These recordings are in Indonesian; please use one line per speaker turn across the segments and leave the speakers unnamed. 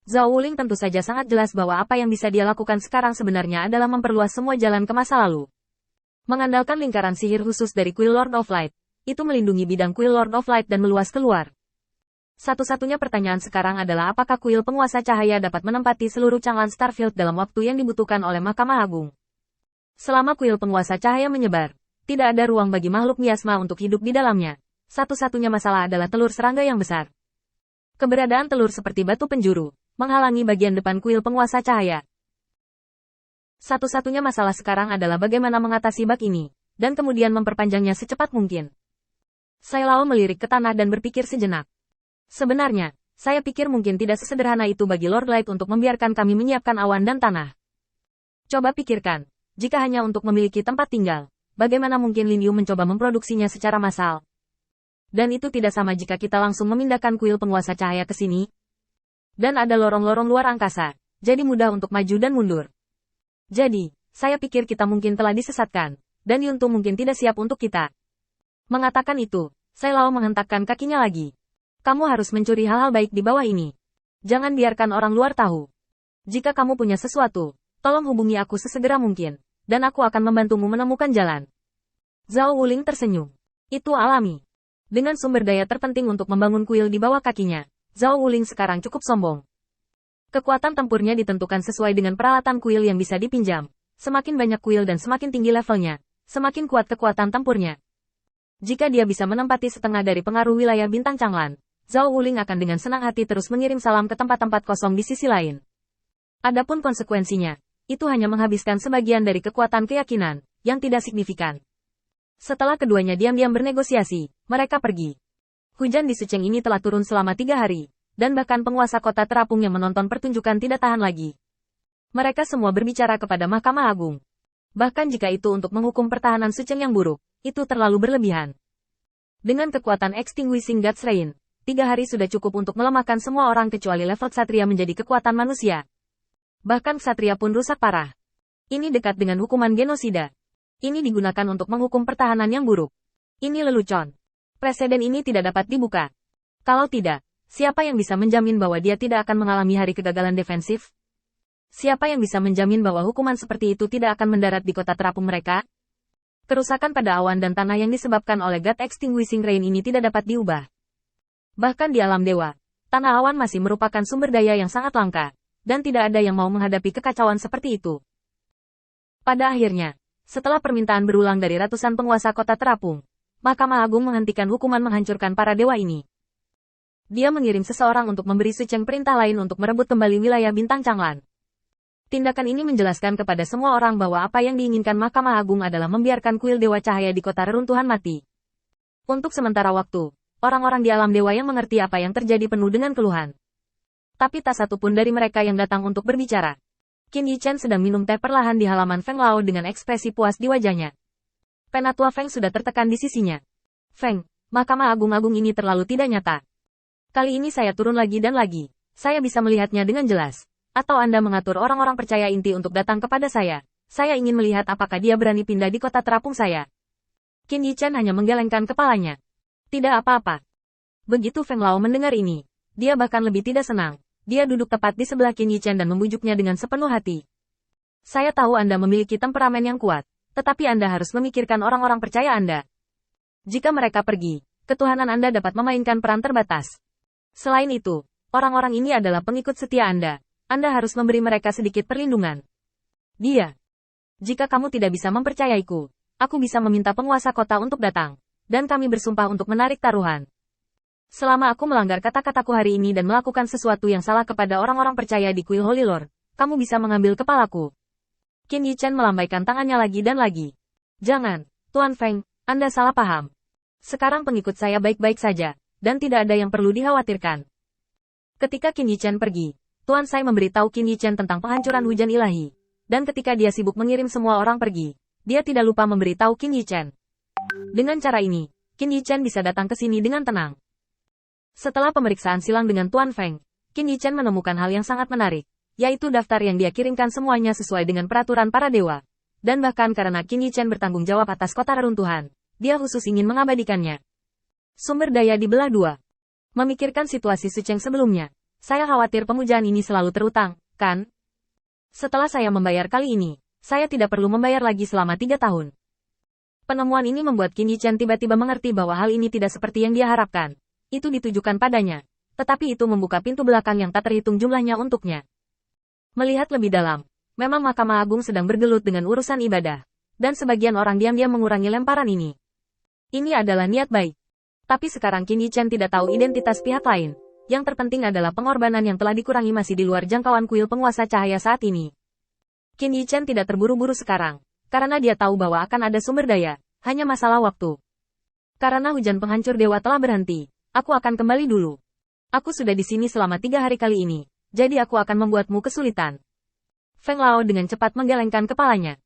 Zhao Wuling tentu saja sangat jelas bahwa apa yang bisa dia lakukan sekarang sebenarnya adalah memperluas semua jalan ke masa lalu. Mengandalkan lingkaran sihir khusus dari Kuil Lord of Light, itu melindungi bidang Kuil Lord of Light dan meluas keluar. Satu-satunya pertanyaan sekarang adalah apakah kuil penguasa cahaya dapat menempati seluruh Changlan Starfield dalam waktu yang dibutuhkan oleh Mahkamah Agung. Selama kuil penguasa cahaya menyebar, tidak ada ruang bagi makhluk miasma untuk hidup di dalamnya. Satu-satunya masalah adalah telur serangga yang besar. Keberadaan telur seperti batu penjuru menghalangi bagian depan kuil penguasa cahaya. Satu-satunya masalah sekarang adalah bagaimana mengatasi bug ini, dan kemudian memperpanjangnya secepat mungkin. Sailao melirik ke tanah dan berpikir sejenak. Sebenarnya, saya pikir mungkin tidak sesederhana itu bagi Lord Light untuk membiarkan kami menyiapkan awan dan tanah. Coba pikirkan, jika hanya untuk memiliki tempat tinggal, bagaimana mungkin Lin Yu mencoba memproduksinya secara massal? Dan itu tidak sama jika kita langsung memindahkan kuil penguasa cahaya ke sini. Dan ada lorong-lorong luar angkasa, jadi mudah untuk maju dan mundur. Jadi, saya pikir kita mungkin telah disesatkan, dan Yuntu mungkin tidak siap untuk kita. Mengatakan itu, Sailao menghentakkan kakinya lagi. Kamu harus mencuri hal-hal baik di bawah ini. Jangan biarkan orang luar tahu. Jika kamu punya sesuatu, tolong hubungi aku sesegera mungkin, dan aku akan membantumu menemukan jalan. Zhao Wuling tersenyum. Itu alami. Dengan sumber daya terpenting untuk membangun kuil di bawah kakinya, Zhao Wuling sekarang cukup sombong. Kekuatan tempurnya ditentukan sesuai dengan peralatan kuil yang bisa dipinjam. Semakin banyak kuil dan semakin tinggi levelnya, semakin kuat kekuatan tempurnya. Jika dia bisa menempati setengah dari pengaruh wilayah bintang Changlan, Zhao Wuling akan dengan senang hati terus mengirim salam ke tempat-tempat kosong di sisi lain. Adapun konsekuensinya, itu hanya menghabiskan sebagian dari kekuatan keyakinan, yang tidak signifikan. Setelah keduanya diam-diam bernegosiasi, mereka pergi. Hujan di Sucheng ini telah turun selama 3 hari, dan bahkan penguasa kota terapung yang menonton pertunjukan tidak tahan lagi. Mereka semua berbicara kepada Mahkamah Agung. Bahkan jika itu untuk menghukum pertahanan Sucheng yang buruk, itu terlalu berlebihan. Dengan kekuatan Extinguishing God's Rain, 3 hari sudah cukup untuk melemahkan semua orang kecuali level ksatria menjadi kekuatan manusia. Bahkan ksatria pun rusak parah. Ini dekat dengan hukuman genosida. Ini digunakan untuk menghukum pertahanan yang buruk. Ini lelucon. Preseden ini tidak dapat dibuka. Kalau tidak, siapa yang bisa menjamin bahwa dia tidak akan mengalami hari kegagalan defensif? Siapa yang bisa menjamin bahwa hukuman seperti itu tidak akan mendarat di kota terapung mereka? Kerusakan pada awan dan tanah yang disebabkan oleh God Extinguishing Rain ini tidak dapat diubah. Bahkan di alam dewa, tanah awan masih merupakan sumber daya yang sangat langka, dan tidak ada yang mau menghadapi kekacauan seperti itu. Pada akhirnya, setelah permintaan berulang dari ratusan penguasa kota terapung, Mahkamah Agung menghentikan hukuman menghancurkan para dewa ini. Dia mengirim seseorang untuk memberi Sucheng perintah lain untuk merebut kembali wilayah bintang Changlan. Tindakan ini menjelaskan kepada semua orang bahwa apa yang diinginkan Mahkamah Agung adalah membiarkan kuil Dewa Cahaya di kota reruntuhan mati. Untuk sementara waktu, orang-orang di alam dewa yang mengerti apa yang terjadi penuh dengan keluhan. Tapi tak satu pun dari mereka yang datang untuk berbicara. Qin Yichen sedang minum teh perlahan di halaman Feng Lao dengan ekspresi puas di wajahnya. Penatua Feng sudah tertekan di sisinya. Feng, Mahkamah Agung ini terlalu tidak nyata. Kali ini saya turun lagi dan lagi. Saya bisa melihatnya dengan jelas. Atau Anda mengatur orang-orang percaya inti untuk datang kepada saya. Saya ingin melihat apakah dia berani pindah di kota terapung saya. Qin Yichen hanya menggelengkan kepalanya. Tidak apa-apa. Begitu Feng Lao mendengar ini, dia bahkan lebih tidak senang. Dia duduk tepat di sebelah Qin Yichen dan membujuknya dengan sepenuh hati. Saya tahu Anda memiliki temperamen yang kuat. Tetapi Anda harus memikirkan orang-orang percaya Anda. Jika mereka pergi, ketuhanan Anda dapat memainkan peran terbatas. Selain itu, orang-orang ini adalah pengikut setia Anda. Anda harus memberi mereka sedikit perlindungan. Dia. Jika kamu tidak bisa mempercayaiku, aku bisa meminta penguasa kota untuk datang. Dan kami bersumpah untuk menarik taruhan. Selama aku melanggar kata-kataku hari ini dan melakukan sesuatu yang salah kepada orang-orang percaya di kuil Holy Lord, kamu bisa mengambil kepalaku. Qin Yichen melambaikan tangannya lagi dan lagi. Jangan, Tuan Feng, Anda salah paham. Sekarang pengikut saya baik-baik saja, dan tidak ada yang perlu dikhawatirkan. Ketika Qin Yichen pergi, Tuan Sai memberitahu Qin Yichen tentang penghancuran hujan ilahi. Dan ketika dia sibuk mengirim semua orang pergi, dia tidak lupa memberitahu Qin Yichen. Dengan cara ini, Qin Yichen bisa datang ke sini dengan tenang. Setelah pemeriksaan silang dengan Tuan Feng, Qin Yichen menemukan hal yang sangat menarik. Yaitu daftar yang dia kirimkan semuanya sesuai dengan peraturan para dewa. Dan bahkan karena Qin Yichen bertanggung jawab atas kota reruntuhan, dia khusus ingin mengabadikannya. Sumber daya dibelah dua. Memikirkan situasi Sucheng sebelumnya, Saya khawatir pemujaan ini selalu terutang, kan? Setelah saya membayar kali ini, saya tidak perlu membayar lagi selama 3 tahun. Penemuan ini membuat Qin Yichen tiba-tiba mengerti bahwa hal ini tidak seperti yang dia harapkan. Itu ditujukan padanya, tetapi itu membuka pintu belakang yang tak terhitung jumlahnya untuknya. Melihat lebih dalam, memang Mahkamah Agung sedang bergelut dengan urusan ibadah, dan sebagian orang diam-diam mengurangi lemparan ini. Ini adalah niat baik. Tapi sekarang Qin Yichen tidak tahu identitas pihak lain. Yang terpenting adalah pengorbanan yang telah dikurangi masih di luar jangkauan kuil penguasa cahaya saat ini. Qin Yichen tidak terburu-buru sekarang, karena dia tahu bahwa akan ada sumber daya, hanya masalah waktu. Karena hujan penghancur dewa telah berhenti, aku akan kembali dulu. Aku sudah di sini selama 3 hari kali ini, jadi aku akan membuatmu kesulitan. Feng Lao dengan cepat menggelengkan kepalanya.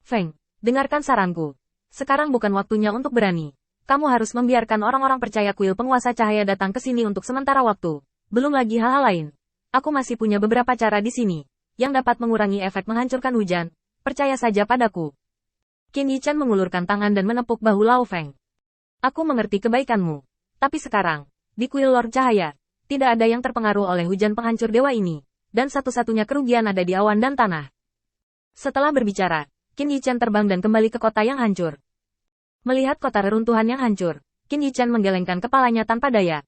Feng, dengarkan saranku. Sekarang bukan waktunya untuk berani. Kamu harus membiarkan orang-orang percaya kuil penguasa cahaya datang ke sini untuk sementara waktu. Belum lagi hal-hal lain. Aku masih punya beberapa cara di sini, yang dapat mengurangi efek menghancurkan hujan. Percaya saja padaku. Qin Yichen mengulurkan tangan dan menepuk bahu Lao Feng. Aku mengerti kebaikanmu. Tapi sekarang, di kuil Lord Cahaya, tidak ada yang terpengaruh oleh hujan penghancur dewa ini, dan satu-satunya kerugian ada di awan dan tanah. Setelah berbicara, Qin Yichen terbang dan kembali ke kota yang hancur. Melihat kota reruntuhan yang hancur, Qin Yichen menggelengkan kepalanya tanpa daya.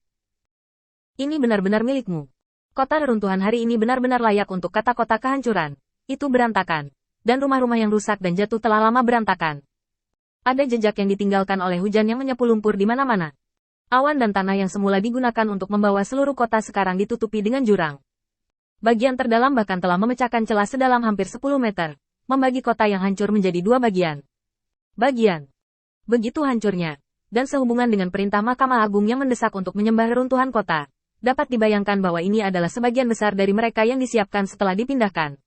Ini benar-benar milikmu. Kota reruntuhan hari ini benar-benar layak untuk kata kota kehancuran. Itu berantakan. Dan rumah-rumah yang rusak dan jatuh telah lama berantakan. Ada jejak yang ditinggalkan oleh hujan yang menyapu lumpur di mana-mana. Awan dan tanah yang semula digunakan untuk membawa seluruh kota sekarang ditutupi dengan jurang. Bagian terdalam bahkan telah memecahkan celah sedalam hampir 10 meter, membagi kota yang hancur menjadi 2 bagian. Begitu hancurnya, dan sehubungan dengan perintah Mahkamah Agung yang mendesak untuk menyembah reruntuhan kota, dapat dibayangkan bahwa ini adalah sebagian besar dari mereka yang disiapkan setelah dipindahkan.